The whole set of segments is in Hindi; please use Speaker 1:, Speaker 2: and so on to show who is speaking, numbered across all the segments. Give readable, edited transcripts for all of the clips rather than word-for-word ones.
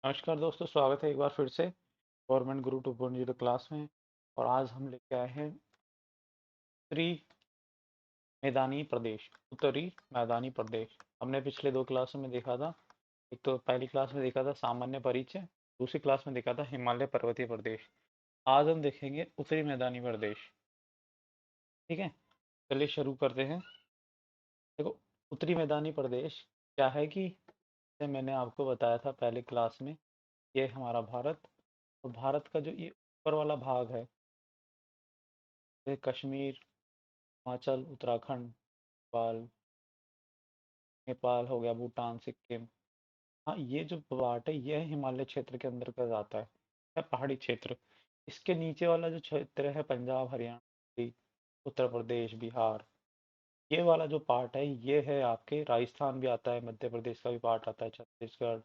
Speaker 1: नमस्कार दोस्तों, स्वागत है एक बार फिर से गवर्नमेंट गुरु 2.0 क्लास में। और आज हम लेके आए हैं उत्तरी मैदानी प्रदेश। उत्तरी मैदानी प्रदेश हमने पिछले दो क्लासों में देखा था। एक तो पहली क्लास में देखा था सामान्य परिचय, दूसरी क्लास में देखा था हिमालय पर्वतीय प्रदेश। आज हम देखेंगे उत्तरी मैदानी प्रदेश। ठीक है, चलिए शुरू करते हैं। देखो, उत्तरी मैदानी प्रदेश क्या है कि जैसे मैंने आपको बताया था पहले क्लास में, ये हमारा भारत। और भारत का जो ये ऊपर वाला भाग है, जैसे कश्मीर, हिमाचल, उत्तराखंड, नेपाल, नेपाल हो गया, भूटान, सिक्किम। हाँ, ये जो पार्ट है ये हिमालय क्षेत्र के अंदर का जाता है पहाड़ी क्षेत्र। इसके नीचे वाला जो क्षेत्र है पंजाब, हरियाणा, दिल्ली, उत्तर प्रदेश, बिहार, ये वाला जो पार्ट है ये है आपके, राजस्थान भी आता है, मध्य प्रदेश का भी पार्ट आता है, छत्तीसगढ़,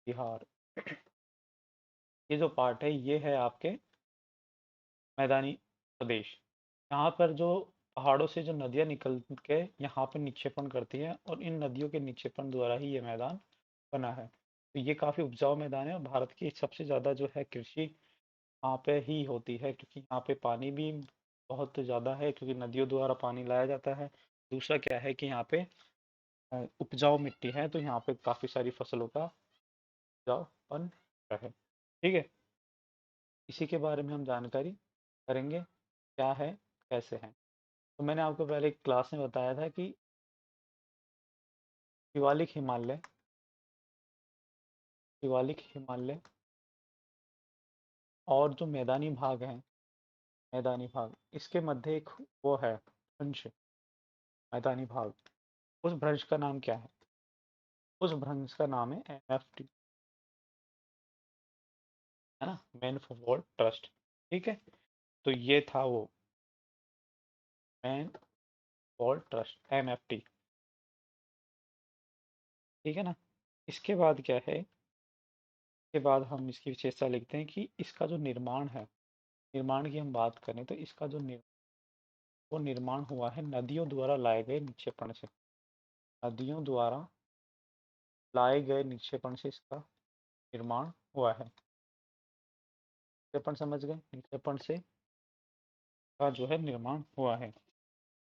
Speaker 1: बिहार। ये जो पार्ट है ये है आपके मैदानी प्रदेश। यहाँ पर जो पहाड़ों से जो नदियाँ निकल के यहाँ पर निक्षेपण करती हैं, और इन नदियों के निक्षेपण द्वारा ही ये मैदान बना है। तो ये काफ़ी उपजाऊ मैदान है, और भारत की सबसे ज़्यादा जो है कृषि यहाँ पे ही होती है, क्योंकि यहाँ पे पानी भी बहुत ज़्यादा है, क्योंकि नदियों द्वारा पानी लाया जाता है। दूसरा क्या है कि यहाँ पे उपजाऊ मिट्टी है, तो यहाँ पे काफ़ी सारी फसलों का उपजाऊपन है। ठीक है, इसी के बारे में हम जानकारी करेंगे, क्या है, कैसे है। तो मैंने आपको पहले क्लास में बताया था कि शिवालिक हिमालय, शिवालिक हिमालय और जो मैदानी भाग है, मैदानी भाग इसके मध्य एक वो है भ्रंश, मैदानी भाग। उस भ्रंश का नाम क्या है? उस भ्रंश का नाम है एमएफटी, है ना, मैन फॉर वर्ल्ड ट्रस्ट। ठीक है, तो ये था वो मैन वर्ल्ड ट्रस्ट, एमएफटी। ठीक है ना। इसके बाद क्या है, इसके बाद हम इसकी विशेषता लिखते हैं कि इसका जो निर्माण है, निर्माण की हम बात करें तो इसका जो वो निर्माण हुआ है नदियों द्वारा लाए गए निक्षेपण से। नदियों द्वारा लाए गए निक्षेपण से इसका निर्माण हुआ है। निक्षेपण समझ गए, निक्षेपण से का जो है निर्माण हुआ है।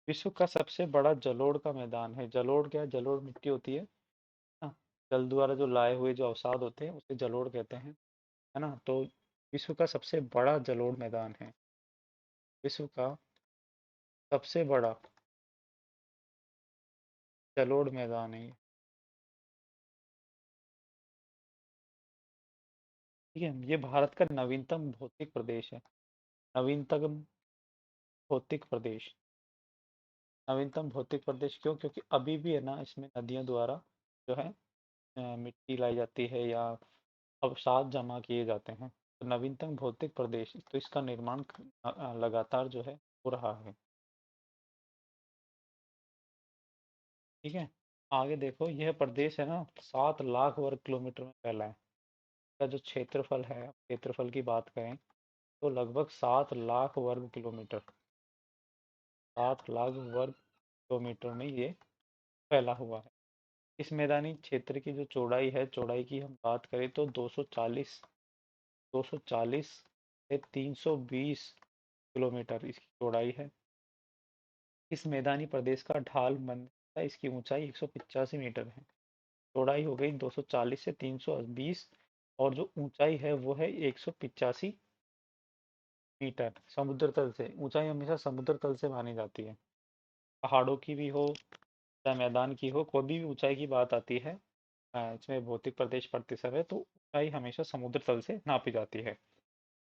Speaker 1: विश्व का सबसे बड़ा जलोढ़ का मैदान है। जलोढ़ क्या है? जलोढ़ मिट्टी होती है ना, जल द्वारा जो लाए हुए जो अवसाद होते हैं उसे जलोढ़ कहते हैं, है ना। तो विश्व का सबसे बड़ा जलोढ़ मैदान है, विश्व का सबसे बड़ा जलोढ़ मैदान है ये। ठीक है, ये भारत का नवीनतम भौतिक प्रदेश है। नवीनतम भौतिक प्रदेश, नवीनतम भौतिक प्रदेश क्यों? क्योंकि अभी भी है ना इसमें नदियों द्वारा जो है मिट्टी लाई जाती है या अवसाद जमा किए जाते हैं। तो नवीनतम भौतिक प्रदेश, तो इसका निर्माण लगातार जो है हो रहा है। ठीक है, आगे देखो, यह प्रदेश है ना 7 लाख वर्ग किलोमीटर में फैला है। इसका जो क्षेत्रफल है, क्षेत्रफल की बात करें तो लगभग 7 लाख वर्ग किलोमीटर, 7 लाख वर्ग किलोमीटर में ये फैला हुआ है। इस मैदानी क्षेत्र की जो चौड़ाई है, चौड़ाई की हम बात करें तो 240 से 320 किलोमीटर इसकी चौड़ाई है। इस मैदानी प्रदेश का ढाल मंद है, इसकी ऊंचाई 185 मीटर है। चौड़ाई हो गई 240 से 320, और जो ऊंचाई है वो है 185 मीटर। समुद्र तल से ऊंचाई हमेशा समुद्र तल से मानी जाती है, पहाड़ों की भी हो चाहे मैदान की हो, कोई भी ऊंचाई की बात आती है इसमें भौतिक प्रदेश पड़ते समय, तो ऊंचाई हमेशा समुद्र तल से नापी जाती है।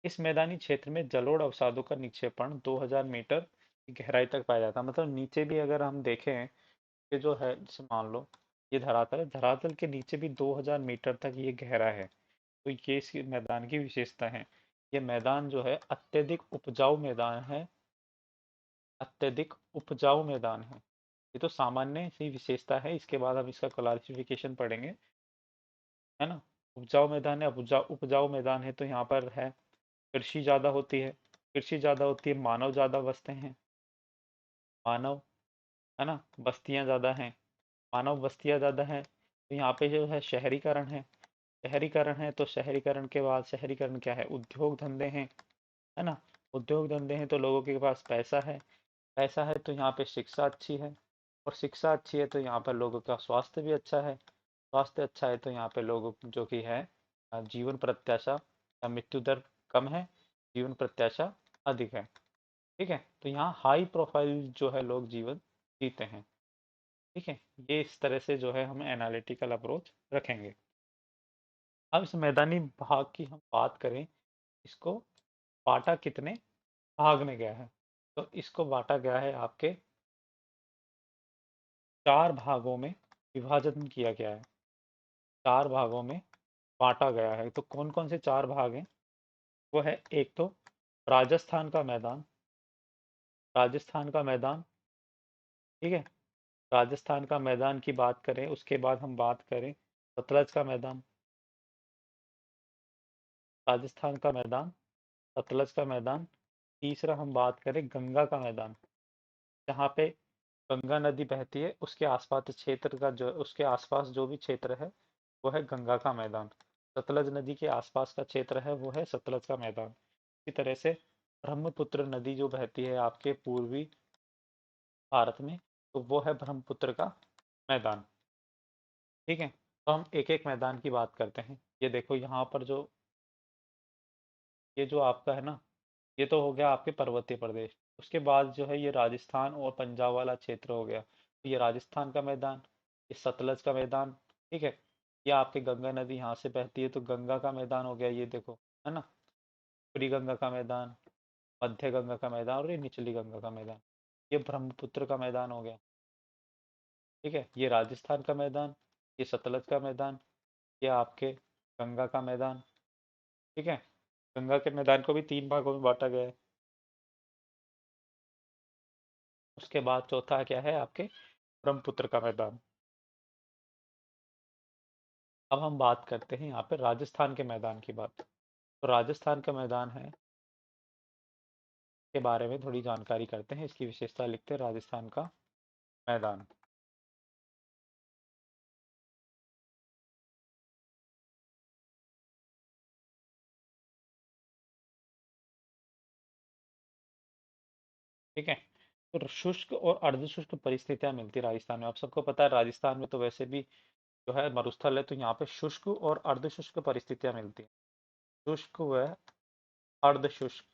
Speaker 1: इस मैदानी क्षेत्र में जलोढ़ अवसादों का निक्षेपण 2000 मीटर की गहराई तक पाया जाता है। मतलब नीचे भी अगर हम देखें, ये जो है, जैसे मान लो ये धरातल है, धरातल के नीचे भी 2000 मीटर तक ये गहरा है। तो ये इस मैदान की विशेषता है। ये मैदान जो है अत्यधिक उपजाऊ मैदान है, अत्यधिक उपजाऊ मैदान है। ये तो सामान्य सी विशेषता है, इसके बाद हम इसका क्लासिफिकेशन पढ़ेंगे, है ना। उपजाऊ मैदान है, उपजाऊ उपजाऊ मैदान है, तो यहाँ पर है कृषि ज़्यादा होती है, कृषि ज़्यादा होती है, मानव ज़्यादा बसते हैं, मानव, है ना, बस्तियाँ ज़्यादा हैं, मानव बस्तियाँ ज़्यादा हैं, तो यहाँ पे जो है शहरीकरण है, शहरीकरण है तो शहरीकरण के बाद शहरीकरण क्या है, उद्योग धंधे हैं, है ना। उद्योग धंधे हैं तो लोगों के पास पैसा है, पैसा है तो यहाँ पे शिक्षा अच्छी है, और शिक्षा अच्छी है तो यहाँ पर लोगों का स्वास्थ्य भी अच्छा है, स्वास्थ्य अच्छा है तो यहाँ पे लोगों की जो कि है जीवन प्रत्याशा या मृत्यु दर कम है, जीवन प्रत्याशा अधिक है। ठीक है, तो यहाँ हाई प्रोफाइल जो है लोग जीवन जीते हैं। ठीक है, ये इस तरह से जो है हम एनालिटिकल अप्रोच रखेंगे। अब इस मैदानी भाग की हम बात करें, इसको बांटा कितने भाग में गया है, तो इसको बांटा गया है आपके 4 भागों में विभाजन किया गया है, 4 भागों में बांटा गया है। तो कौन कौन से 4 भाग हैं, वो है एक तो राजस्थान का मैदान, राजस्थान का मैदान, ठीक है, राजस्थान का मैदान की बात करें, उसके बाद हम बात करें सतलज का मैदान, राजस्थान का मैदान, सतलज का मैदान। तीसरा हम बात करें गंगा का मैदान, जहाँ पे गंगा नदी बहती है, उसके आसपास क्षेत्र का जो उसके आसपास जो भी क्षेत्र है वो है गंगा का मैदान। सतलज नदी के आसपास का क्षेत्र है वो है सतलज का मैदान। इसी तरह से ब्रह्मपुत्र नदी जो बहती है आपके पूर्वी भारत में, तो वो है ब्रह्मपुत्र का मैदान। ठीक है, तो हम एक एक मैदान की बात करते हैं। ये देखो यहाँ पर जो ये जो आपका है ना, ये तो हो गया आपके पर्वतीय प्रदेश। उसके बाद जो है ये राजस्थान और पंजाब वाला क्षेत्र हो गया, तो ये राजस्थान का मैदान, ये सतलज का मैदान। ठीक है, ये आपके गंगा नदी यहाँ से बहती है तो गंगा का मैदान हो गया, ये देखो, है ना, ऊपरी गंगा का मैदान, मध्य गंगा का मैदान और ये निचली गंगा का मैदान। ये ब्रह्मपुत्र का मैदान हो गया। ठीक है, ये राजस्थान का मैदान, ये सतलज का मैदान, ये आपके गंगा का मैदान। ठीक है, गंगा के मैदान को भी 3 भागों में बांटा गया है। उसके बाद चौथा क्या है आपके ब्रह्मपुत्र का मैदान। अब हम बात करते हैं यहाँ पे राजस्थान के मैदान की बात। तो राजस्थान का मैदान है के बारे में थोड़ी जानकारी करते हैं, इसकी विशेषता लिखते हैं राजस्थान का मैदान। ठीक है, तो शुष्क और अर्धशुष्क परिस्थितियां मिलती है राजस्थान में। आप सबको पता है राजस्थान में तो वैसे भी जो है मरुस्थल है, तो यहाँ पे शुष्क और अर्धशुष्क परिस्थितियां मिलती है। शुष्क व अर्धशुष्क,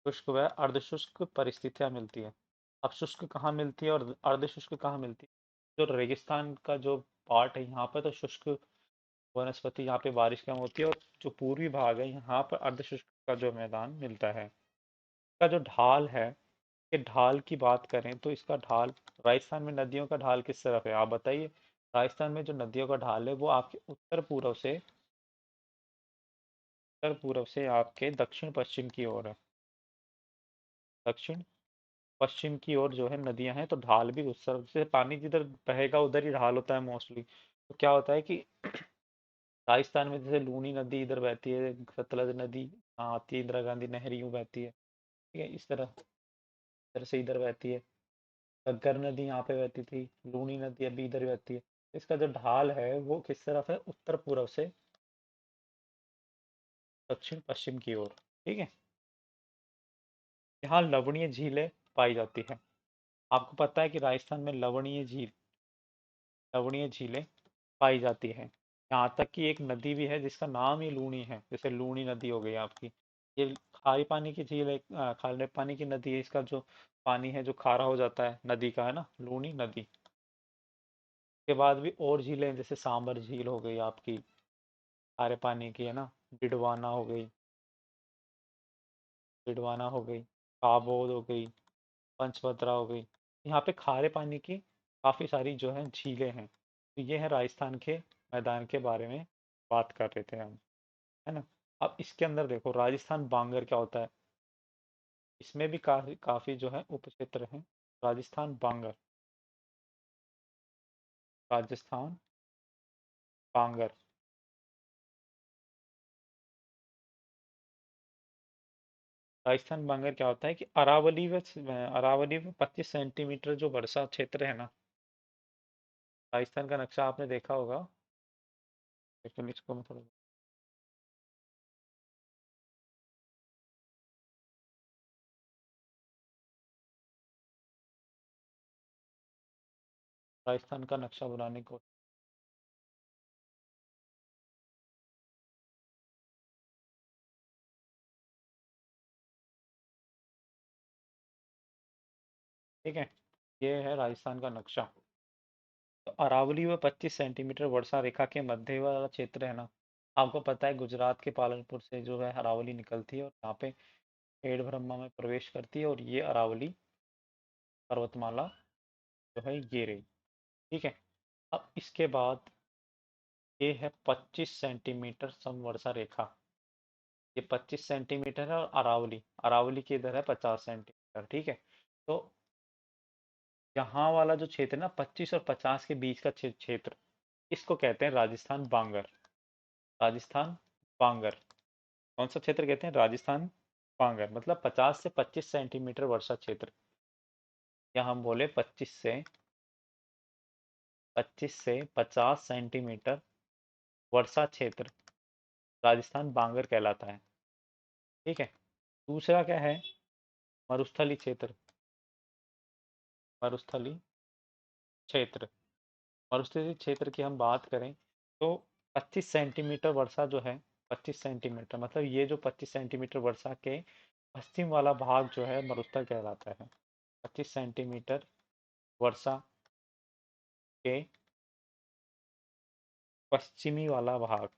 Speaker 1: शुष्क व अर्धशुष्क परिस्थितियां मिलती है। अब शुष्क कहाँ मिलती है और अर्धशुष्क कहाँ मिलती है, जो रेगिस्तान का जो पार्ट है यहाँ पर तो शुष्क वनस्पति, यहाँ पे बारिश कम होती है, और जो पूर्वी भाग है यहाँ पर अर्धशुष्क का जो मैदान मिलता है। इसका जो ढाल है, ये ढाल की बात करें तो इसका ढाल, राजस्थान में नदियों का ढाल किस तरफ है आप बताइए। राजस्थान में जो नदियों का ढाल है वो आपके उत्तर पूर्व से आपके दक्षिण पश्चिम की ओर है। दक्षिण पश्चिम की ओर जो है नदियां हैं, तो ढाल भी उस तरफ से, पानी जिधर बहेगा उधर ही ढाल होता है मोस्टली। तो क्या होता है कि राजस्थान में जैसे लूनी नदी इधर बहती है, सतलज नदी यहाँ आती है, इंदिरा गांधी नहर यूं बहती है। ठीक है, इस तरह से इधर बहती है। घग्गर नदी यहाँ पे बहती थी, लूनी नदी अभी इधर बहती है। इसका जो ढाल है वो किस तरफ है, उत्तर पूर्व से दक्षिण पश्चिम की ओर। ठीक है, यहाँ लवणीय झीलें पाई जाती है। आपको पता है कि राजस्थान में लवणीय झीलें पाई जाती है। यहाँ तक कि एक नदी भी है जिसका नाम ही लूनी है, जैसे लूनी नदी हो गई आपकी। ये खारे पानी की झील है, खारे पानी की नदी है। इसका जो पानी है जो खारा हो जाता है नदी का, है ना, लूनी नदी। के बाद भी और झीलें हैं, जैसे सांबर झील हो गई आपकी, खारे पानी की, है ना, डिडवाना हो गई, डिडवाना हो गई, काबोद हो गई, पंचभद्रा हो गई। यहाँ पे खारे पानी की काफी सारी जो है झीलें हैं। तो ये है राजस्थान के मैदान के बारे में बात कर रहे थे हम, है ना। अब इसके अंदर देखो राजस्थान बांगर क्या होता है, इसमें भी काफी जो है उप क्षेत्र हैं। राजस्थान बांगर, राजस्थान बांगर, राजस्थान बांगर क्या होता है कि अरावली में 25 सेंटीमीटर जो वर्षा क्षेत्र है ना, राजस्थान का नक्शा आपने देखा होगा, लेकिन इसको मैं थोड़ा, राजस्थान का नक्शा बनाने को, ठीक है। ये है राजस्थान का नक्शा। तो अरावली व 25 सेंटीमीटर वर्षा रेखा के मध्य वाला क्षेत्र है ना, आपको पता है गुजरात के पालनपुर से जो है अरावली निकलती है और यहाँ पे खेड़ ब्रह्मा में प्रवेश करती है, और ये अरावली पर्वतमाला जो है ये रही। ठीक है। अब इसके बाद ये है 25 सेंटीमीटर समवर्षा रेखा। ये 25 सेंटीमीटर है, और अरावली, अरावली की इधर है 50 सेंटीमीटर। ठीक है। तो यहाँ वाला जो क्षेत्र है ना, 25 और 50 के बीच का क्षेत्र, इसको कहते हैं राजस्थान बांगर। राजस्थान बांगर। कौन सा क्षेत्र कहते हैं? राजस्थान बांगर, मतलब 50 से 25 सेंटीमीटर वर्षा क्षेत्र, या हम बोले 25 से 50 सेंटीमीटर वर्षा क्षेत्र राजस्थान बांगर कहलाता है। ठीक है। दूसरा क्या है? मरुस्थली क्षेत्र। मरुस्थली क्षेत्र। मरुस्थलीय क्षेत्र की हम बात करें तो 25 सेंटीमीटर वर्षा जो है, 25 सेंटीमीटर मतलब ये जो 25 सेंटीमीटर वर्षा के पश्चिम वाला भाग जो है मरुस्थल कहलाता है। 25 सेंटीमीटर वर्षा के पश्चिमी वाला भाग,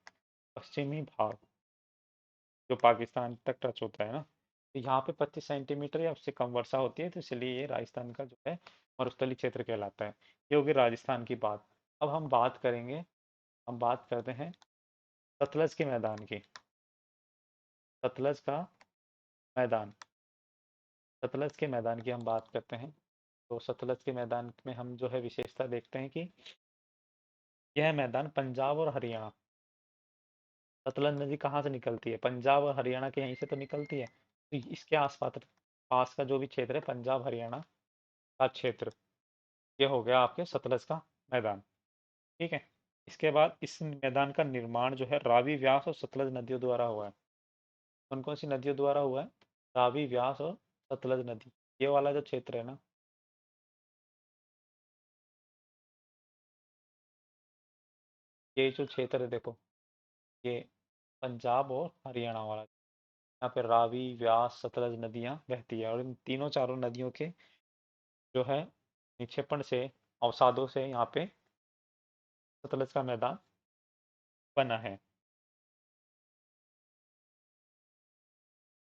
Speaker 1: पश्चिमी भाग जो पाकिस्तान तक टच होता है ना, तो यहाँ पे 25 सेंटीमीटर या उससे कम वर्षा होती है, तो इसलिए ये राजस्थान का जो है मरुस्थलीय क्षेत्र कहलाता है। ये होगी राजस्थान की बात। अब हम बात करेंगे, हम बात करते हैं सतलज के मैदान की। सतलज का मैदान, सतलज के मैदान की हम बात करते हैं। तो सतलज के मैदान में हम जो है विशेषता देखते हैं कि यह मैदान पंजाब और हरियाणा, सतलज नदी कहाँ से निकलती है? पंजाब और हरियाणा के यहीं से तो निकलती है, तो इसके आसपास पास का जो भी क्षेत्र है पंजाब हरियाणा का क्षेत्र, ये हो गया आपके सतलज का मैदान। ठीक है। इसके बाद इस मैदान का निर्माण जो है रावी, व्यास और सतलज नदियों द्वारा हुआ है। कौन कौन सी नदियों द्वारा हुआ है? रावी, व्यास और सतलज नदी। ये वाला जो क्षेत्र है ना, ये जो क्षेत्र है देखो, ये पंजाब और हरियाणा वाला, यहाँ पे रावी, व्यास, सतलज नदियाँ बहती है, और इन तीनों चारों नदियों के जो है निक्षेपण से, अवसादों से यहाँ पे सतलज का मैदान बना है।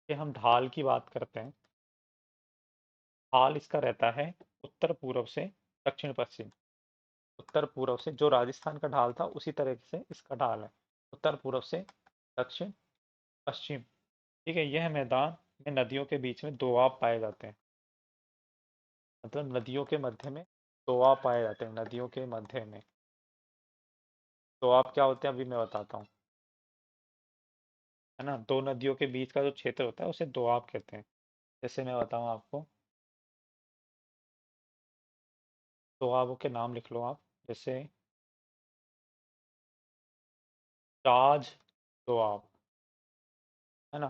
Speaker 1: ये हम ढाल की बात करते हैं। ढाल इसका रहता है उत्तर पूर्व से दक्षिण पश्चिम। उत्तर पूर्व से जो राजस्थान का ढाल था उसी तरह से इसका ढाल है, उत्तर पूर्व से दक्षिण पश्चिम। ठीक है। यह मैदान में नदियों के बीच में दोआब पाए जाते हैं, मतलब नदियों के मध्य में दोआब पाए जाते हैं, नदियों के मध्य में। दोआब क्या होते हैं अभी मैं बताता हूँ, है ना। दो नदियों के बीच का जो क्षेत्र होता है उसे दोआब कहते हैं। जैसे मैं बताऊँ आपको, दोआबों के नाम लिख लो आप। जैसे चाज दोआब, है ना।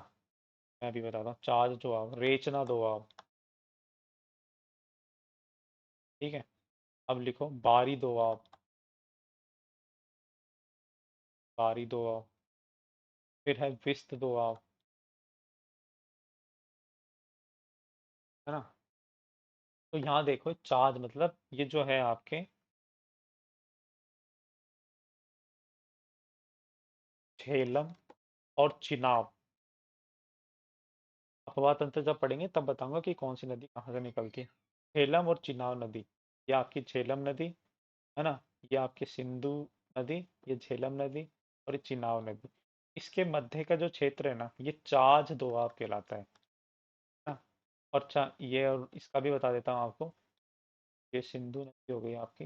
Speaker 1: मैं भी बताता हूँ, चाज दोआब, रेचना दोआब। ठीक है। अब लिखो बारी दोआब, बारी दोआब। फिर है विस्त दोआब, है ना। तो यहाँ देखो चाज मतलब ये जो है आपके झेलम और चिनाब। अफवाह तंत्र जब पढ़ेंगे तब बताऊंगा कि कौन सी नदी कहाँ से निकलती है। झेलम और चिनाब नदी, ये आपकी झेलम नदी, है ना। ये आपकी सिंधु नदी, ये झेलम नदी, और ये चिनाब नदी। इसके मध्य का जो क्षेत्र है ना, ये चाज दोआब कहलाता है ना। और अच्छा ये, और इसका भी बता देता हूँ आपको, ये सिंधु नदी हो गई आपकी,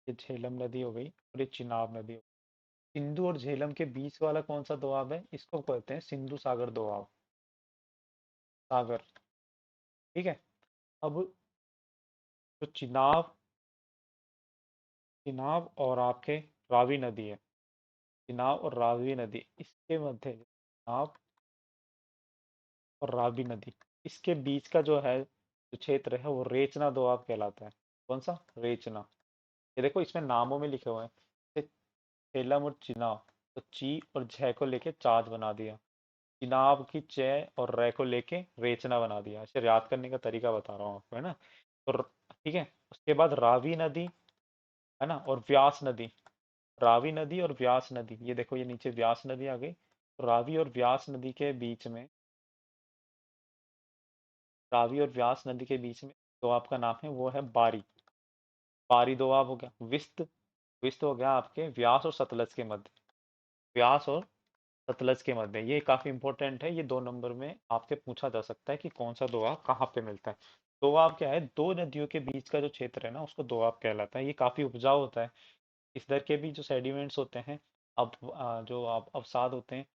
Speaker 1: ये झेलम नदी हो गई, और ये चिनाब नदी हो गई। सिंधु और झेलम के बीच वाला कौन सा दोआब है? इसको कहते हैं सिंधु सागर दोआब, सागर। ठीक है। अब जो चिनाब, चिनाब और आपके रावी नदी है, चिनाब और रावी नदी इसके मध्य, चिनाब और रावी नदी इसके बीच का जो है जो क्षेत्र है वो रेचना दोआब कहलाता है। कौन सा? रेचना। ये देखो इसमें नामों में लिखे हुए हैं, जैसे ठेलम और चिनाब, तो ची और झ को लेके चाच बना दिया, चिनाब की च और रे को लेके रेचना बना दिया। इसे याद करने का तरीका बता रहा हूँ आपको, है ना। तो ठीक है, उसके बाद रावी नदी, है ना, और व्यास नदी। रावी नदी और व्यास नदी, ये देखो ये नीचे व्यास नदी आ गई, तो रावी और व्यास नदी के बीच में, रावी और व्यास नदी के बीच में दोआब का नाम है वो है बारी। बारी दोआब हो गया। विस्त, विस्त हो गया आपके व्यास और सतलज के मध्य, व्यास और सतलज के मध्य। ये काफी इंपॉर्टेंट है, ये 2 नंबर में आपसे पूछा जा सकता है कि कौन सा दोआब कहाँ पे मिलता है। दोआब क्या है? दो नदियों के बीच का जो क्षेत्र है ना उसको दोआब कहलाता है। ये काफी उपजाऊ होता है। इधर के भी जो सेडिमेंट्स होते हैं, अब जो अवसाद होते हैं,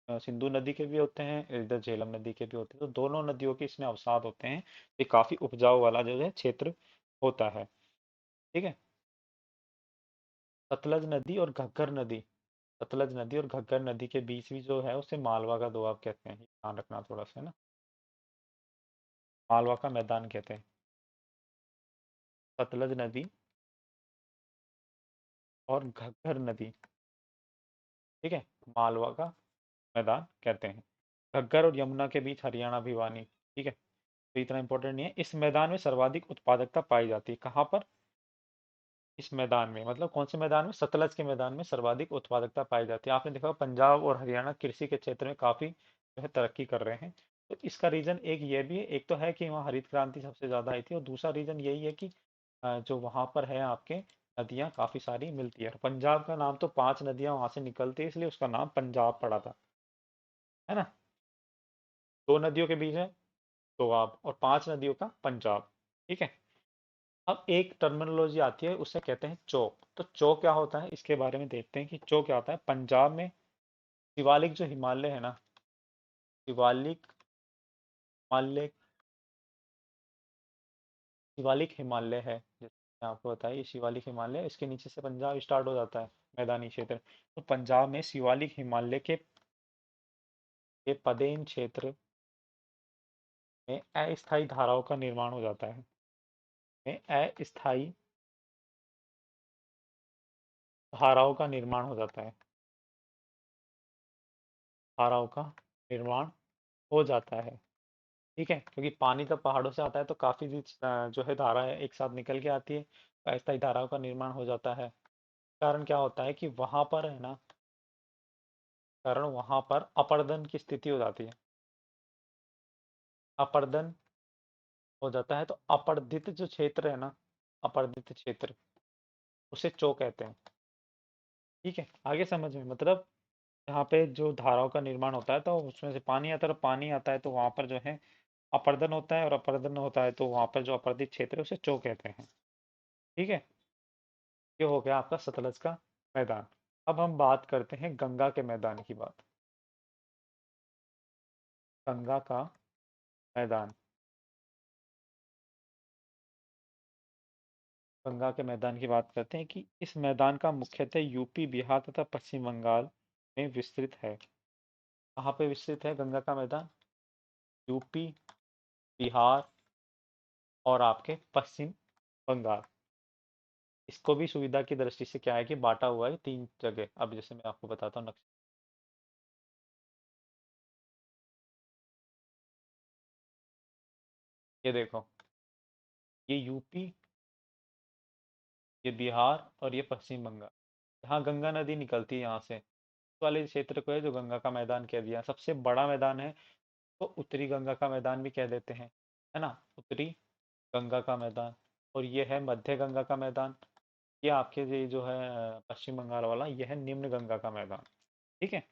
Speaker 1: सिंधु नदी के भी होते हैं, इधर झेलम नदी के भी होते हैं, तो दोनों नदियों के इसमें अवसाद होते हैं। ये काफी उपजाऊ वाला जो है क्षेत्र होता है। ठीक है। सतलज नदी और घग्गर नदी, सतलज नदी और घग्गर नदी के बीच भी जो है उसे मालवा का दोआब कहते हैं, ये ध्यान रखना थोड़ा सा, है ना। मालवा का मैदान कहते हैं सतलज नदी और घग्गर नदी। ठीक है, मालवा का मैदान कहते हैं। घग्गर और यमुना के बीच हरियाणा भिवानी। ठीक है, तो इतना इंपॉर्टेंट नहीं है। इस मैदान में सर्वाधिक उत्पादकता पाई जाती है। कहाँ पर? इस मैदान में, मतलब कौन से मैदान में? सतलज के मैदान में सर्वाधिक उत्पादकता पाई जाती है। आपने देखा पंजाब और हरियाणा कृषि के क्षेत्र में काफी जो है तरक्की कर रहे हैं। तो इसका रीजन एक ये भी है, एक तो है कि वहाँ हरित क्रांति सबसे ज्यादा आई थी, और दूसरा रीजन यही है कि जो वहां पर है आपके नदियां काफी सारी मिलती है। पंजाब का नाम तो 5 नदियां वहां से निकलती है, इसलिए उसका नाम पंजाब पड़ा था, है ना। 2 नदियों के बीच है दोआब और 5 नदियों का पंजाब। ठीक है। अब एक टर्मिनोलॉजी आती है, उसे कहते हैं चौक। तो चौक क्या होता है इसके बारे में देखते हैं कि चौक क्या होता है। पंजाब में शिवालिक जो हिमालय है ना, शिवालिक हिमालय, शिवालिक हिमालय है, जैसे मैं आपको बताइए, शिवालिक हिमालय, इसके नीचे से पंजाब स्टार्ट हो जाता है, मैदानी क्षेत्र। तो पंजाब में शिवालिक हिमालय के पदेन क्षेत्र में अस्थायी धाराओं का निर्माण हो जाता है, में अस्थायी धाराओं का निर्माण हो जाता है, धाराओं का निर्माण हो जाता है। ठीक है, क्योंकि पानी जब पहाड़ों से आता है तो काफी जो है धाराएं एक साथ निकल के आती है, तो अस्थायी धाराओं का निर्माण हो जाता है। कारण क्या होता है कि वहां पर है ना, कारण वहां पर अपर्दन की स्थिति हो जाती है, अपर्दन हो जाता है। तो अपर्दित जो क्षेत्र है ना, अपर्दित क्षेत्र, उसे चो कहते हैं। ठीक है, आगे समझ में, मतलब यहाँ पे जो धाराओं का निर्माण होता है तो उसमें से पानी आता है, तो पानी आता है तो वहां पर जो है अपर्दन होता है, और अपर्दन होता है तो वहां पर जो अपर्दित क्षेत्र है उसे चो कहते हैं। ठीक है, ये हो गया आपका सतलज का मैदान। अब हम बात करते हैं गंगा के मैदान की बात। गंगा का मैदान, गंगा के मैदान की बात करते हैं कि इस मैदान का मुख्यतः यूपी, बिहार तथा पश्चिम बंगाल में विस्तृत है। कहाँ पे विस्तृत है गंगा का मैदान? यूपी, बिहार और आपके पश्चिम बंगाल। इसको भी सुविधा की दृष्टि से क्या है कि बांटा हुआ है 3 जगह। अब जैसे मैं आपको बताता हूँ नक्शे, ये देखो, ये यूपी, ये बिहार और ये पश्चिम बंगाल। यहाँ गंगा नदी निकलती है यहाँ से, इस वाले क्षेत्र को है जो गंगा का मैदान कह दिया। सबसे बड़ा मैदान है तो उत्तरी गंगा का मैदान भी कह देते हैं, है ना, उत्तरी गंगा का मैदान। और ये है मध्य गंगा का मैदान। ये आपके ये जो है पश्चिम बंगाल वाला, ये है निम्न गंगा का मैदान। ठीक है।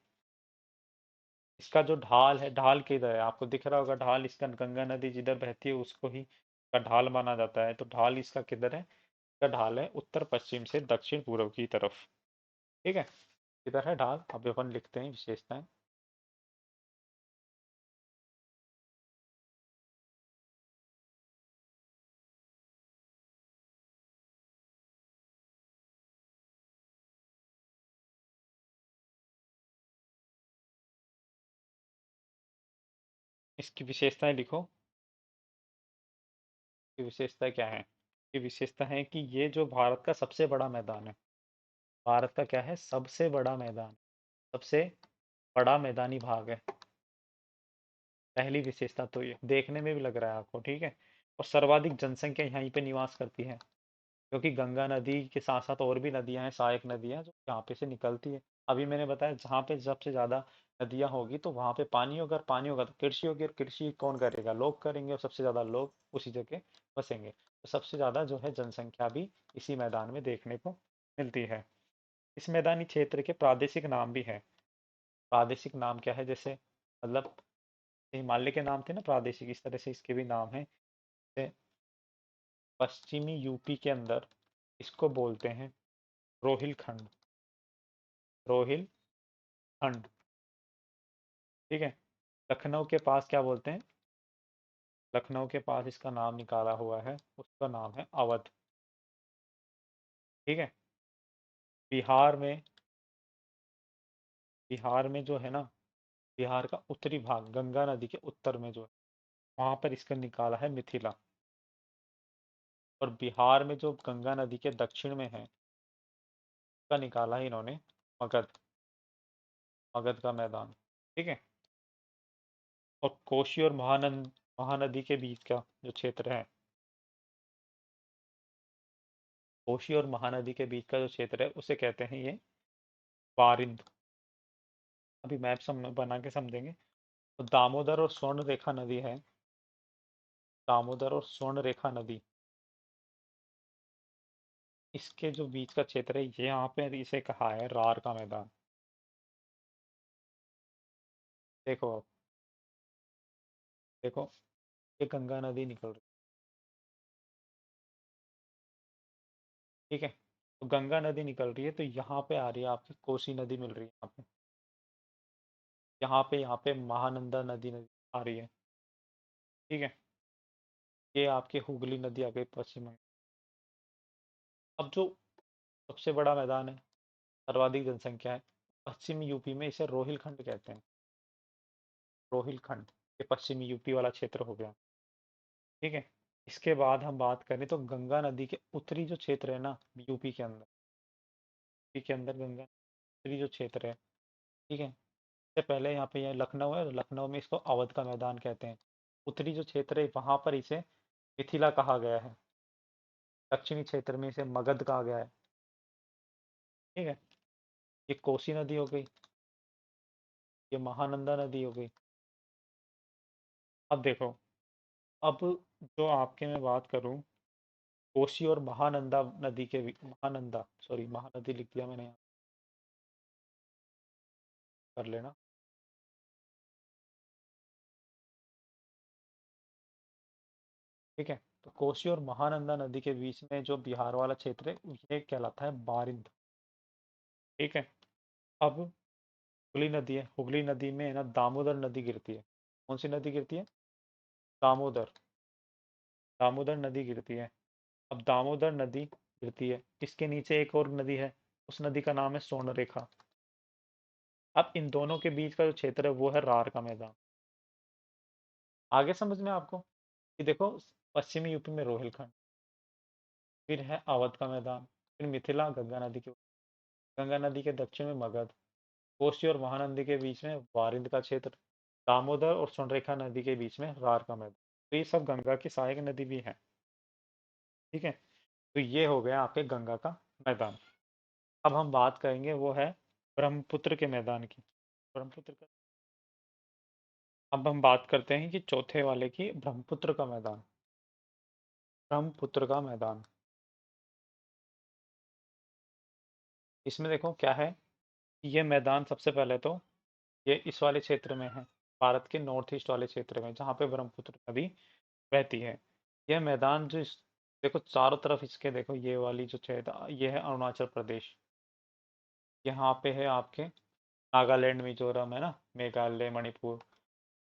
Speaker 1: इसका जो ढाल है, ढाल किधर है आपको दिख रहा होगा, ढाल इसका गंगा नदी जिधर बहती है उसको ही का ढाल माना जाता है। तो ढाल इसका किधर है? इसका ढाल है उत्तर पश्चिम से दक्षिण पूर्व की तरफ। ठीक है, किधर है ढाल? अब अपन लिखते हैं विशेषताएं। इसकी विशेषताएं लिखो। की विशेषता क्या है? ये विशेषता है कि ये जो भारत का सबसे बड़ा मैदान है। भारत का क्या है? सबसे बड़ा मैदान, सबसे बड़ा मैदानी भाग है। पहली विशेषता तो ये देखने में भी लग रहा है आपको, ठीक है। और सर्वाधिक जनसंख्या यहीं पे निवास करती है, क्योंकि गंगा नदी के साथ साथ और भी नदियां हैं, सहायक नदियां जो यहाँ पे से निकलती है। अभी मैंने बताया जहाँ पे सबसे ज्यादा नदियां होगी तो वहां पे पानी होगा, और पानी होगा तो कृषि होगी, और कृषि कौन करेगा? लोग करेंगे, और सबसे ज्यादा लोग उसी जगह बसेंगे, तो सबसे ज्यादा जो है जनसंख्या भी इसी मैदान में देखने को मिलती है। इस मैदानी क्षेत्र के प्रादेशिक नाम भी है। प्रादेशिक नाम क्या है? जैसे मतलब हिमालय के नाम थे ना प्रादेशिक, इस तरह से इसके भी नाम है। जैसे पश्चिमी यूपी के अंदर इसको बोलते हैं रोहिलखंड। रोहिलखंड, ठीक है। लखनऊ के पास क्या बोलते हैं? लखनऊ के पास इसका नाम निकाला हुआ है, उसका नाम है अवध, ठीक है। बिहार में, बिहार में जो है ना, बिहार का उत्तरी भाग गंगा नदी के उत्तर में जो है, वहां पर इसका निकाला है मिथिला। और बिहार में जो गंगा नदी के दक्षिण में है, उसका निकाला है इन्होंने मगध, मगध का मैदान, ठीक है। और कोशी और महानंद, महानदी के बीच का जो क्षेत्र है, कोशी और महानदी के बीच का जो क्षेत्र है उसे कहते हैं ये बारिंद। अभी मैप बना के समझेंगे। तो दामोदर और स्वर्ण रेखा नदी है, दामोदर और स्वर्ण रेखा नदी, इसके जो बीच का क्षेत्र है ये यहाँ पे इसे कहा है रार का मैदान। देखो अब, देखो ये गंगा नदी निकल रही, ठीक है। तो गंगा नदी निकल रही है, तो यहाँ पे आ रही है आपकी कोसी नदी मिल रही है यहाँ पे, यहाँ पे महानंदा नदी आ रही है, ठीक है। ये आपकी हुगली नदी आ गई पश्चिम में। अब जो सबसे बड़ा मैदान है, सर्वाधिक जनसंख्या है, पश्चिमी यूपी में इसे रोहिलखंड कहते हैं। रोहिलखंड, ये पश्चिमी यूपी वाला क्षेत्र हो गया, ठीक है। इसके बाद हम बात करें तो गंगा नदी के उत्तरी जो क्षेत्र है ना, यूपी के अंदर, यूपी के अंदर गंगा उत्तरी जो क्षेत्र है, ठीक है। इससे पहले यहाँ पे, ये लखनऊ है, लखनऊ में इसको अवध का मैदान कहते हैं। उत्तरी जो क्षेत्र है वहां पर इसे मिथिला कहा गया है। दक्षिणी क्षेत्र में इसे मगध कहा गया है, ठीक है। ये कोसी नदी हो गई, ये महानंदा नदी हो गई। अब देखो, अब जो आपके मैं बात करूं, कोसी और महानंदा नदी के महानंदा, सॉरी महानदी लिख दिया मैंने यहाँ, कर लेना, ठीक है। तो कोसी और महानंदा नदी के बीच में जो बिहार वाला क्षेत्र है ये कहलाता है बारिंद, ठीक है। अब हुगली नदी है, हुगली नदी में है ना दामोदर नदी गिरती है। कौन सी नदी गिरती है? दामोदर, दामोदर नदी गिरती है। अब दामोदर नदी गिरती है, इसके नीचे एक और नदी है, उस नदी का नाम है स्वर्णरेखा। अब इन दोनों के बीच का जो क्षेत्र है वो है रार का मैदान। आगे समझ में आपको? कि देखो, पश्चिमी यूपी में रोहिलखंड, फिर है अवध का मैदान, फिर मिथिला गंगा नदी के, गंगा नदी के दक्षिण में मगध, कोसी और महानदी के बीच में वारिंद का क्षेत्र, दामोदर और स्वर्णरेखा नदी के बीच में रार का मैदान। तो ये सब गंगा की सहायक नदी भी है, ठीक है। तो ये हो गया आपके गंगा का मैदान। अब हम बात करेंगे वो है ब्रह्मपुत्र के मैदान की। ब्रह्मपुत्र का, अब हम बात करते हैं कि चौथे वाले की, ब्रह्मपुत्र का मैदान। ब्रह्मपुत्र का मैदान, इसमें देखो क्या है, ये मैदान सबसे पहले तो ये इस वाले क्षेत्र में है, भारत के नॉर्थ ईस्ट वाले क्षेत्र में जहाँ पे ब्रह्मपुत्र नदी बहती है। यह मैदान जो देखो चारों तरफ इसके, देखो ये वाली जो क्षेत्र ये है अरुणाचल प्रदेश, यहाँ पे है आपके नागालैंड, मिजोरम है ना, मेघालय, मणिपुर।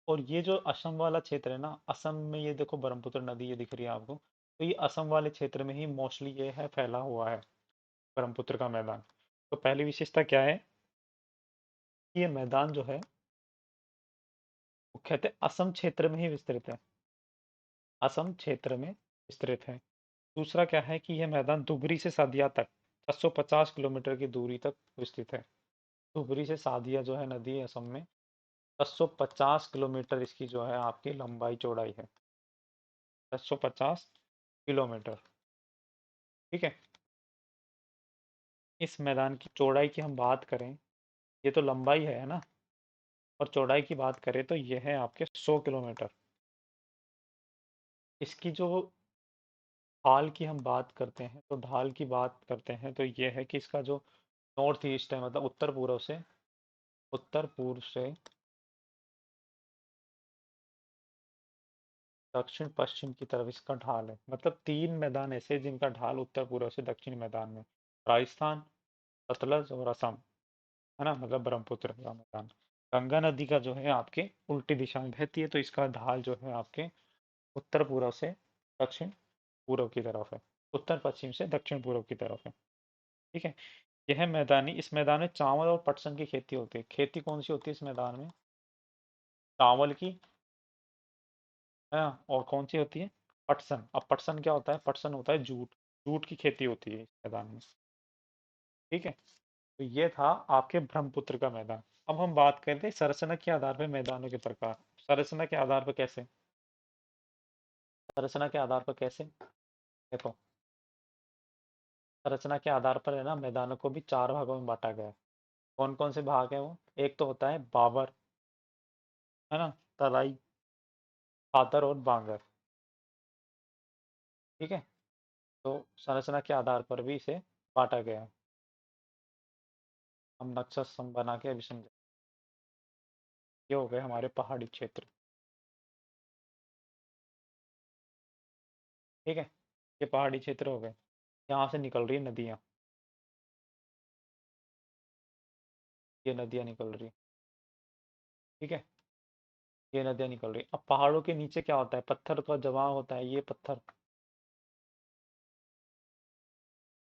Speaker 1: और ये जो असम वाला क्षेत्र है ना, असम में ये देखो ब्रह्मपुत्र नदी ये दिख रही है आपको, तो ये असम वाले क्षेत्र में ही मोस्टली ये है फैला हुआ है ब्रह्मपुत्र का मैदान। तो पहली विशेषता क्या है कि ये मैदान जो है वो कहते हैं असम क्षेत्र में ही विस्तृत है, असम क्षेत्र में विस्तृत है। दूसरा क्या है कि यह मैदान धुबरी से सादिया तक 650 किलोमीटर की दूरी तक विस्तृत है। धुबरी से सादिया जो है नदी है असम में, 650 किलोमीटर इसकी जो है आपकी लंबाई चौड़ाई है, 650 किलोमीटर। ठीक है। इस मैदान की चौड़ाई की हम बात करें, ये तो लंबाई है ना, और चौड़ाई की बात करें तो यह है आपके 100 किलोमीटर। इसकी जो ढाल की हम बात करते हैं, तो ढाल की बात करते हैं तो यह है कि इसका जो नॉर्थ ईस्ट है, मतलब उत्तर पूर्व से दक्षिण पश्चिम की तरफ इसका ढाल है। मतलब तीन मैदान ऐसे हैं जिनका ढाल उत्तर पूर्व से दक्षिण मैदान में, राजस्थान, सतलज और असम, है ना, मतलब ब्रह्मपुत्र का मैदान। गंगा नदी का जो है आपके उल्टी दिशा में बहती है, तो इसका ढाल जो है आपके उत्तर पूर्व से दक्षिण पूर्व की तरफ है, उत्तर पश्चिम से दक्षिण पूर्व की तरफ है। ठीक है। यह मैदानी इस मैदान में चावल और पटसन की खेती होती है। खेती कौन सी होती है इस मैदान में? चावल की, है ना, और कौन सी होती है? पटसन। अब पटसन क्या होता है? पटसन होता है जूट, जूट की खेती होती है इस मैदान में। ठीक है। तो ये था आपके ब्रह्मपुत्र का मैदान। अब हम बात करते हैं संरचना के आधार पर मैदानों के प्रकार। संरचना के आधार पर कैसे? संरचना के आधार पर कैसे? देखो, संरचना के आधार पर है ना, मैदानों को भी चार भागों में बांटा गया है। कौन कौन से भाग है वो? एक तो होता है बाबर, है ना, तराई, भादर और बांगर। ठीक है। तो संरचना के आधार पर भी इसे बांटा गया है। हम नक्शा सम बना के अभी समझे। ये हो गए हमारे पहाड़ी क्षेत्र। ठीक है। ये पहाड़ी क्षेत्र हो गए। यहाँ से निकल रही है नदियाँ, ये नदियाँ निकल रही है। ठीक है। ये नदियाँ निकल रही है। अब पहाड़ों के नीचे क्या होता है? पत्थर का जमाव होता है, ये पत्थर,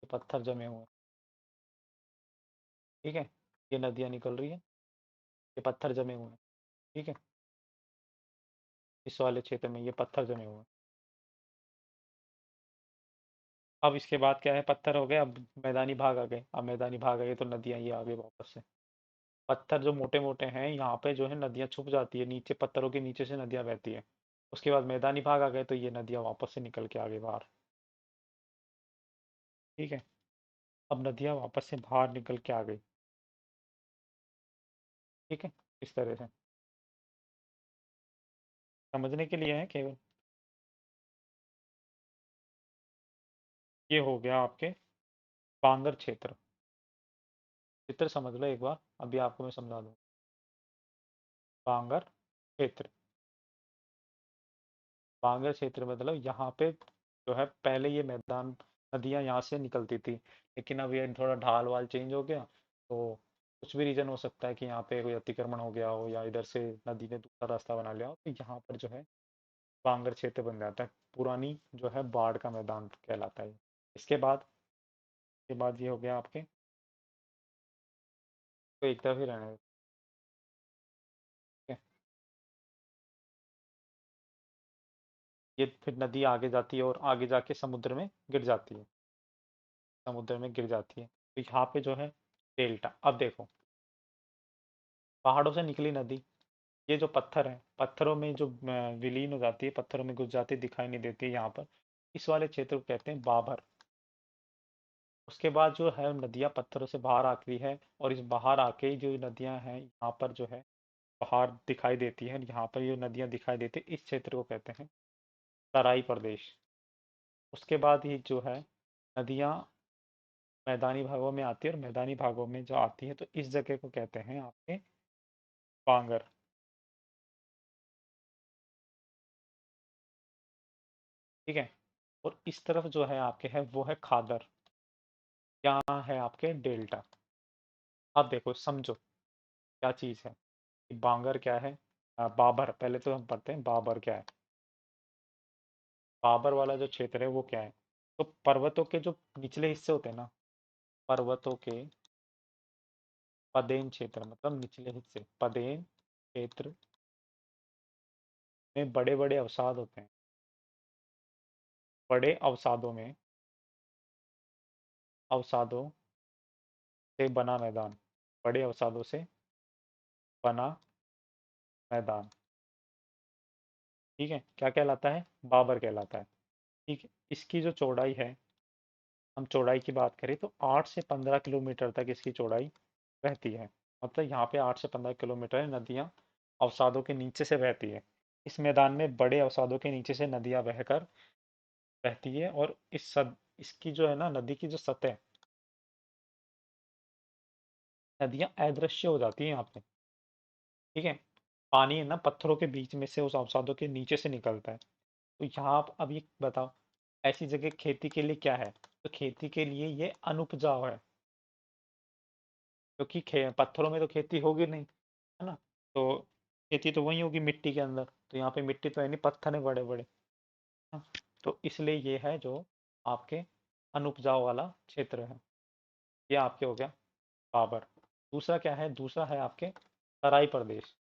Speaker 1: ये पत्थर जमे हुए हैं। ठीक है। ये नदियाँ निकल रही है, ये पत्थर जमे हुए हैं। ठीक है। इस वाले क्षेत्र में ये पत्थर जमे हुए हैं। अब इसके बाद क्या है? पत्थर हो गए, अब मैदानी भाग आ गए। अब मैदानी भाग आ गए तो नदियाँ ये आ गई वापस से। पत्थर जो मोटे मोटे हैं यहाँ पे जो है नदियाँ छुप जाती है नीचे, पत्थरों के नीचे से नदियाँ बहती है। उसके बाद मैदानी भाग आ गए तो ये नदियाँ वापस से निकल के आ गई बाहर। ठीक है। अब नदियाँ वापस से बाहर निकल के आ गई। ठीक है। इस तरह से समझने के लिए है केवल। ये हो गया आपके बांगर क्षेत्र। चित्र समझ लो एक बार, अभी आपको मैं समझा दूँ। बांगर क्षेत्र, बांगर क्षेत्र मतलब यहाँ पे जो है पहले ये मैदान, नदियाँ यहाँ से निकलती थी, लेकिन अब ये थोड़ा ढाल वाल चेंज हो गया, तो कुछ भी रीजन हो सकता है कि यहाँ पे कोई अतिक्रमण हो गया हो या इधर से नदी ने दूसरा रास्ता बना लिया हो, तो यहाँ पर जो है बांगर क्षेत्र बन जाता है। पुरानी जो है बाढ़ का मैदान कहलाता है। इसके बाद, ये हो गया आपके, तो एक तरफ ही रहने देते हैं। ये फिर नदी आगे जाती है और आगे जाके समुद्र में गिर जाती है, समुद्र में गिर जाती है। तो यहाँ पे जो है डेल्टा। अब देखो, पहाड़ों से निकली नदी, ये जो पत्थर है, पत्थरों में जो विलीन हो जाती है, पत्थरों में घुस जाती है, दिखाई नहीं देती है यहाँ पर, इस वाले क्षेत्र को कहते हैं बाबर। उसके बाद जो है नदियाँ पत्थरों से बाहर आती है, और इस बाहर आके ही जो नदियाँ हैं यहाँ पर जो है बाहर दिखाई देती है, यहाँ पर ये नदियाँ दिखाई देती है, इस क्षेत्र को कहते हैं तराई प्रदेश। उसके बाद ही जो है नदियाँ मैदानी भागों में आती है, और मैदानी भागों में जो आती है तो इस जगह को कहते हैं आपके बांगर। ठीक है। और इस तरफ जो है आपके है वो है खादर, यहाँ है आपके डेल्टा। अब देखो समझो क्या चीज़ है कि बांगर क्या है, बाबर। पहले तो हम पढ़ते हैं बाबर क्या है। बाबर वाला जो क्षेत्र है वो क्या है? तो पर्वतों के जो निचले हिस्से होते हैं ना, पर्वतों के पदेन क्षेत्र, मतलब निचले हिस्से, पदेन क्षेत्र में बड़े बड़े अवसाद होते हैं। बड़े अवसादों में, अवसादों से बना मैदान, बड़े अवसादों से बना मैदान, ठीक है, क्या कहलाता है? बाबर कहलाता है। ठीक है, इसकी जो चौड़ाई है, हम चौड़ाई की बात करें तो 8 से 15 किलोमीटर तक इसकी चौड़ाई रहती है। मतलब यहाँ पे 8 से 15 किलोमीटर नदियाँ अवसादों के नीचे से बहती है। इस मैदान में बड़े अवसादों के नीचे से नदियाँ बहकर बहती है, और इसकी जो है ना, नदी की जो सतह, नदियाँ अदृश्य हो जाती है यहाँ पे। ठीक है, पानी है ना पत्थरों के बीच में से उस अवसादों के नीचे से निकलता है। तो यहाँ आप अब ये बताओ, ऐसी जगह खेती के लिए क्या है? तो खेती के लिए ये अनुपजाऊ है, क्योंकि पत्थरों में तो खेती होगी नहीं, है ना? तो खेती तो वही होगी मिट्टी के अंदर, तो यहाँ पे मिट्टी तो है नहीं, पत्थर है बड़े बड़े। हाँ, तो इसलिए ये है जो आपके अनुपजाऊ वाला क्षेत्र है। ये आपके हो गया बाबर। दूसरा क्या है? दूसरा है आपके तराई प्रदेश।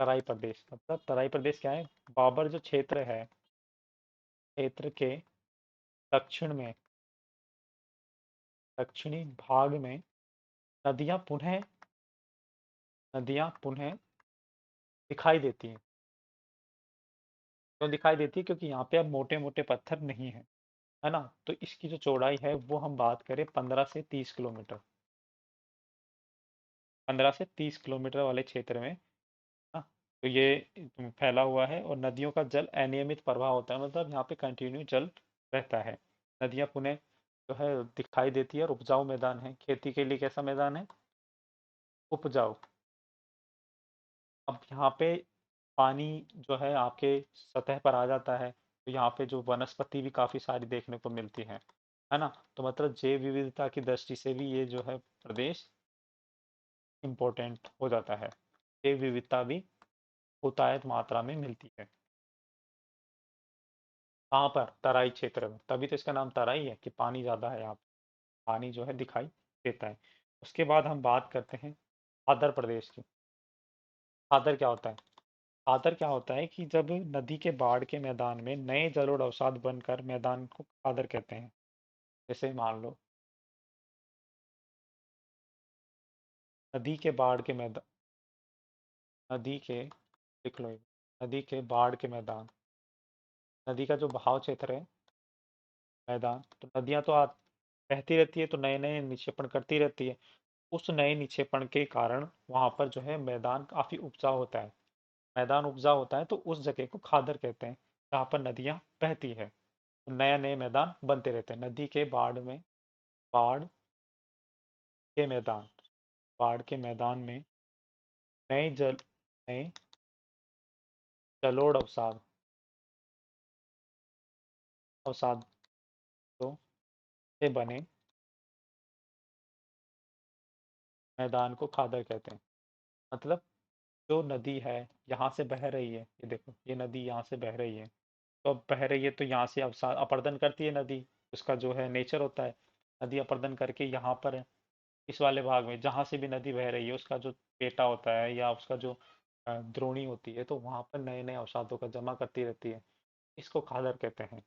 Speaker 1: तराई प्रदेश मतलब, तराई प्रदेश क्या है? बाबर जो क्षेत्र है, क्षेत्र के दक्षिण में, दक्षिणी भाग में नदियां पुनः, नदियां पुनः दिखाई देती हैं। क्यों दिखाई देती है? क्योंकि यहाँ पे अब मोटे मोटे पत्थर नहीं है, है ना? तो इसकी जो चौड़ाई है वो हम बात करें 15 से 30 किलोमीटर, 15 से 30 किलोमीटर वाले क्षेत्र में, हाँ, तो ये फैला हुआ है। और नदियों का जल अनियमित प्रवाह होता है, मतलब यहाँ पे कंटिन्यू जल रहता है। नदियाँ पुनः जो है दिखाई देती है, और उपजाऊ मैदान है। खेती के लिए कैसा मैदान है? उपजाऊ। अब यहाँ पे पानी जो है आपके सतह पर आ जाता है, तो यहाँ पे जो वनस्पति भी काफी सारी देखने को मिलती है ना? तो मतलब जैव विविधता की दृष्टि से भी ये जो है प्रदेश इम्पोर्टेंट हो जाता है। जैव विविधता भी बहुतायत मात्रा में मिलती है। कहाँ पर? तराई क्षेत्र में, तभी तो इसका नाम तराई है कि पानी ज्यादा है यहाँ पे, पानी जो है दिखाई देता है। उसके बाद हम बात करते हैं आंध्र प्रदेश की। आदर क्या होता है? आदर क्या होता है कि जब नदी के बाढ़ के मैदान में नए जलोढ़ अवसाद बनकर मैदान को आदर कहते हैं। जैसे मान लो नदी के बाढ़ के मैदान, नदी के, लिख लो ये, नदी के बाढ़ के मैदान, नदी का जो बहाव क्षेत्र है, मैदान, तो नदियां तो बहती रहती है, तो नए नए निक्षेपण करती रहती है। उस नए निक्षेपण के कारण वहां पर जो है मैदान काफी उपजाऊ होता है। मैदान उपजाऊ होता है तो उस जगह को खादर कहते हैं, जहाँ पर नदियां बहती है। तो नए नए मैदान बनते रहते हैं नदी के बाढ़ में। बाढ़ के मैदान, बाढ़ के मैदान में नए जल, नए जलोढ़ अवसाद, अवसादों से बने मैदान को खादर कहते हैं। मतलब जो नदी है यहाँ से बह रही है, ये देखो ये नदी यहाँ से बह रही है, तो अब बह रही है तो यहाँ से अवसाद अपरदन करती है नदी। उसका जो है नेचर होता है, नदी अपरदन करके यहाँ पर इस वाले भाग में जहाँ से भी नदी बह रही है, उसका जो पेटा होता है या उसका जो द्रोणी होती है, तो वहां पर नए नए अवसादों का जमा करती रहती है। इसको खादर कहते हैं,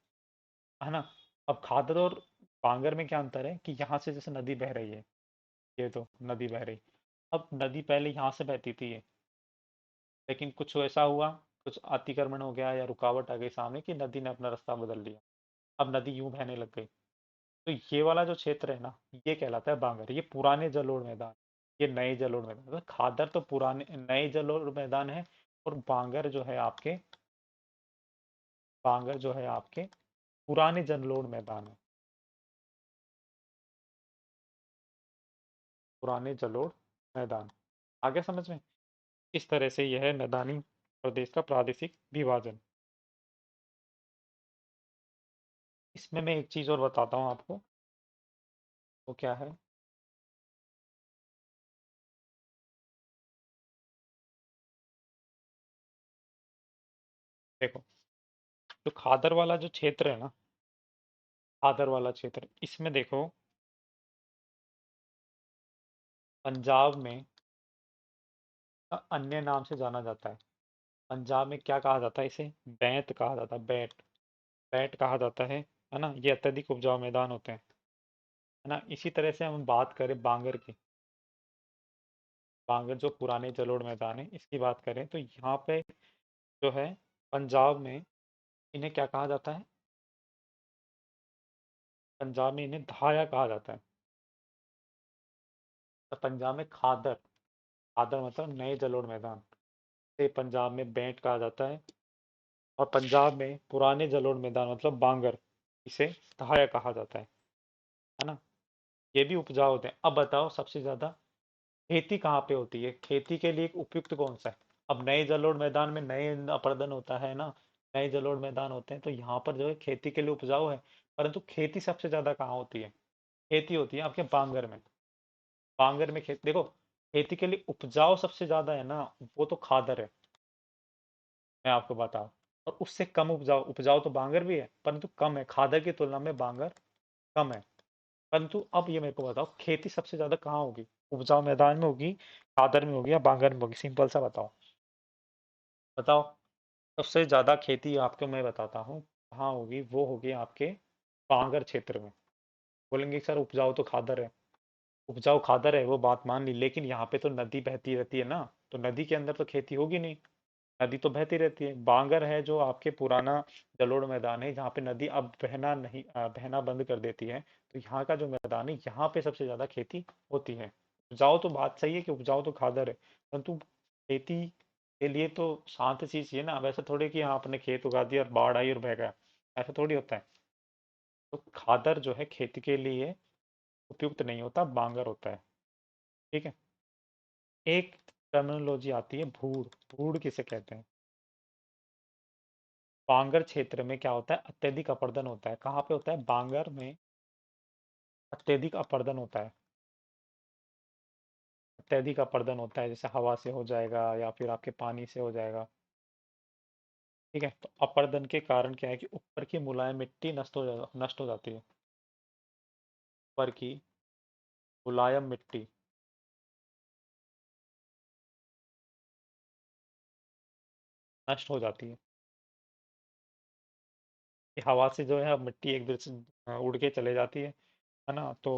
Speaker 1: है ना? अब खादर और बांगर में क्या अंतर है कि यहाँ से जैसे नदी बह रही है, ये तो नदी बह रही, अब नदी पहले यहाँ से बहती थी, लेकिन कुछ ऐसा हुआ, कुछ अतिक्रमण हो गया या रुकावट आ गई सामने कि नदी ने अपना रास्ता बदल लिया, अब नदी यूं बहने लग गई। तो ये वाला जो क्षेत्र है ना, ये कहलाता है बांगर। ये पुराने जलोढ़ मैदान, ये नए जलोढ़ मैदान। मतलब खादर तो पुराने नए जलोढ़ मैदान है, और बांगर जो है आपके, बांगर जो है आपके पुराने जलोढ़ मैदान है, पुराने जलोढ़ मैदान। आगे समझ में? इस तरह से यह है मैदानी प्रदेश का प्रादेशिक विभाजन। इसमें मैं एक चीज और बताता हूँ आपको, वो क्या है? देखो, जो खादर वाला जो क्षेत्र है ना, खादर वाला क्षेत्र, इसमें देखो पंजाब में अन्य नाम से जाना जाता है। पंजाब में क्या कहा जाता है इसे? बैंत कहा जाता है, बैट। बैट कहा जाता है ना। ये अत्यधिक उपजाऊ मैदान होते हैं, है ना। इसी तरह से हम बात करें बांगर की, बांगर जो पुराने जलोढ़ मैदान है इसकी बात करें तो यहाँ पे जो है पंजाब में इन्हें क्या कहा जाता है? पंजाब में इन्हें धाया कहा जाता है। तो पंजाब में खादर, खादर मतलब नए जलोढ़ मैदान से पंजाब में बैंट कहा जाता है। और पंजाब में पुराने जलोढ़ मैदान मतलब बांगर, इसे धाया कहा जाता है ना। ये भी उपजाऊ होते हैं। अब बताओ सबसे ज्यादा खेती कहाँ पे होती है? खेती के लिए एक उपयुक्त कौन सा है? अब नए जलोढ़ मैदान में नए अपर्दन होता है ना, नए जलोढ़ मैदान होते हैं तो यहाँ पर जो है खेती के लिए उपजाऊ है। परंतु खेती सबसे ज्यादा कहाँ होती है? खेती होती है आपके बांगर में। बांगर में खेती देखो, खेती के लिए उपजाऊ सबसे ज्यादा है ना, वो तो खादर है, मैं आपको बताऊं। और उससे कम उपजाऊ, उपजाऊ तो बांगर भी है परंतु कम है, खादर की तुलना में बांगर कम है। परंतु अब ये मेरे को बताओ खेती सबसे ज्यादा कहाँ होगी? उपजाऊ मैदान में होगी, खादर में होगी, या बांगर में होगी? सिंपल सा बताओ, बताओ। सबसे ज्यादा खेती आपको मैं बताता हूँ कहाँ होगी, वो होगी आपके बांगर क्षेत्र में। बोलेंगे सर उपजाऊ तो खादर है, उपजाऊ खादर है वो बात मान ली, लेकिन यहाँ पे तो नदी बहती रहती है ना, तो नदी के अंदर तो खेती होगी नहीं। नदी तो बहती रहती है। बांगर है जो आपके पुराना जलोढ़ मैदान है जहाँ पे नदी अब बहना नहीं, बहना बंद कर देती है। तो यहाँ का जो मैदान है यहाँ पे सबसे ज्यादा खेती होती है। उपजाऊ तो बात सही है कि उपजाऊ तो खादर है, परंतु खेती के लिए तो शांत चीज चाहिए ना। वैसे थोड़ी कि हाँ आपने खेत उगा दिया और बाढ़ आई और बह गया, ऐसा थोड़ी होता है। तो खादर जो है खेती के लिए उपयुक्त नहीं होता, बांगर होता है। ठीक है। एक टर्मिनोलॉजी आती है भूड़, भूड़ किसे कहते हैं? बांगर क्षेत्र में क्या होता है? अत्यधिक अपरदन होता है। कहाँ पे होता है? बांगर में अत्यधिक अपरदन होता है। अत्यधिक अपरदन होता है, जैसे हवा से हो जाएगा या फिर आपके पानी से हो जाएगा। ठीक है। तो अपरदन के कारण क्या है कि ऊपर की मुलायम मिट्टी नष्ट हो जाती है। ऊपर की मुलायम मिट्टी नष्ट हो जाती है। कि हवा से जो है मिट्टी एक दूसरे से उड़ के चले जाती है ना। तो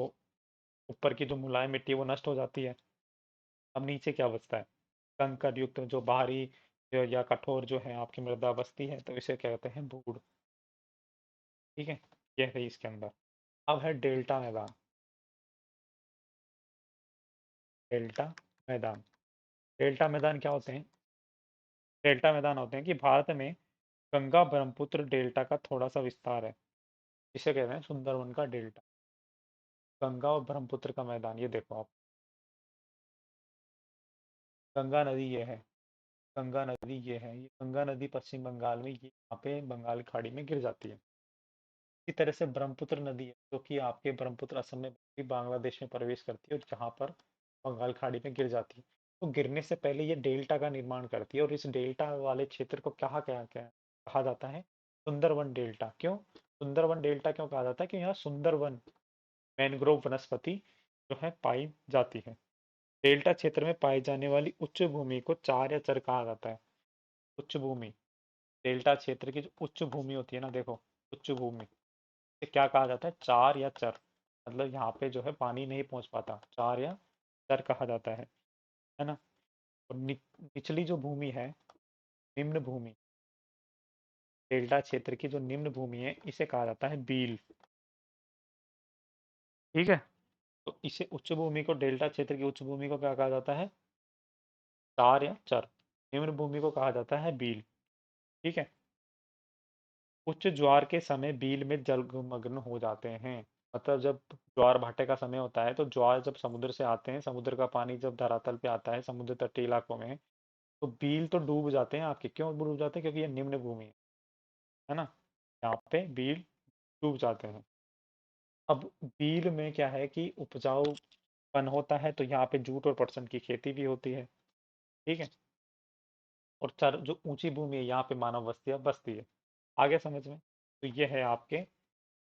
Speaker 1: ऊपर की जो मुलायम मिट्टी है वो नष्ट हो जाती है। अब नीचे क्या बचता है? कंकड़ युक्त जो बाहरी या कठोर जो है आपकी मृदा बचती है, तो इसे क्या कहते हैं? भूड़। ठीक है। ये है इसके अंदर। अब है डेल्टा मैदान। डेल्टा मैदान, डेल्टा मैदान क्या होते हैं? डेल्टा मैदान होते हैं कि भारत में गंगा ब्रह्मपुत्र डेल्टा का थोड़ा सा विस्तार है, इसे कहते हैं सुंदरवन का डेल्टा। गंगा और ब्रह्मपुत्र का मैदान, ये देखो आप, गंगा नदी ये है, गंगा नदी ये है, ये गंगा नदी पश्चिम बंगाल में, ये यहाँ पे बंगाल की खाड़ी में गिर जाती है। इसी तरह से ब्रह्मपुत्र नदी है जो कि आपके ब्रह्मपुत्र असम में भी बांग्लादेश में प्रवेश करती है और जहाँ पर बंगाल खाड़ी में गिर जाती है। तो गिरने से पहले ये डेल्टा का निर्माण करती है, और इस डेल्टा वाले क्षेत्र को क्या क्या क्या कहा जाता है? सुंदरवन डेल्टा। क्यों सुंदरवन डेल्टा क्यों कहा जाता है? कि यहाँ सुंदरवन मैनग्रोव वनस्पति जो है पाई जाती है। डेल्टा क्षेत्र में पाई जाने वाली उच्च भूमि को चार या चर कहा जाता है। उच्च भूमि, डेल्टा क्षेत्र की जो उच्च भूमि होती है ना, देखो उच्च भूमि से क्या कहा जाता है? चार या चर। मतलब यहाँ पे जो है पानी नहीं पहुंच पाता, चार या चर कहा जाता है ना। और निचली जो भूमि है, निम्न भूमि, डेल्टा क्षेत्र की जो निम्न भूमि है इसे कहा जाता है बील। ठीक है। तो इसे उच्च भूमि को, डेल्टा क्षेत्र की उच्च भूमि को क्या कहा जाता है? चार या चर। निम्न भूमि को कहा जाता है बील। ठीक है। उच्च ज्वार के समय बील में जलमग्न हो जाते हैं। मतलब जब ज्वार भाटे का समय होता है तो ज्वार जब समुद्र से आते हैं, समुद्र का पानी जब धरातल पे आता है समुद्र तटीय इलाकों में, तो बील तो डूब जाते हैं आपके। क्यों डूब जाते हैं? क्योंकि ये निम्न भूमि है ना। यहाँ पे बील डूब जाते हैं। अब बील में क्या है कि उपजाऊपन होता है, तो यहाँ पे जूट और पटसन की खेती भी होती है। ठीक है। और चर जो ऊंची भूमि है यहाँ पे मानव बस्तियां बसती है। आगे समझ में? तो ये है आपके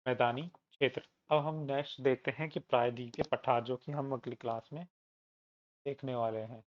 Speaker 1: मैदानी क्षेत्र। अब हम नेक्स्ट देखते हैं कि प्रायद्वीपीय पठार, जो कि हम अगली क्लास में देखने वाले हैं।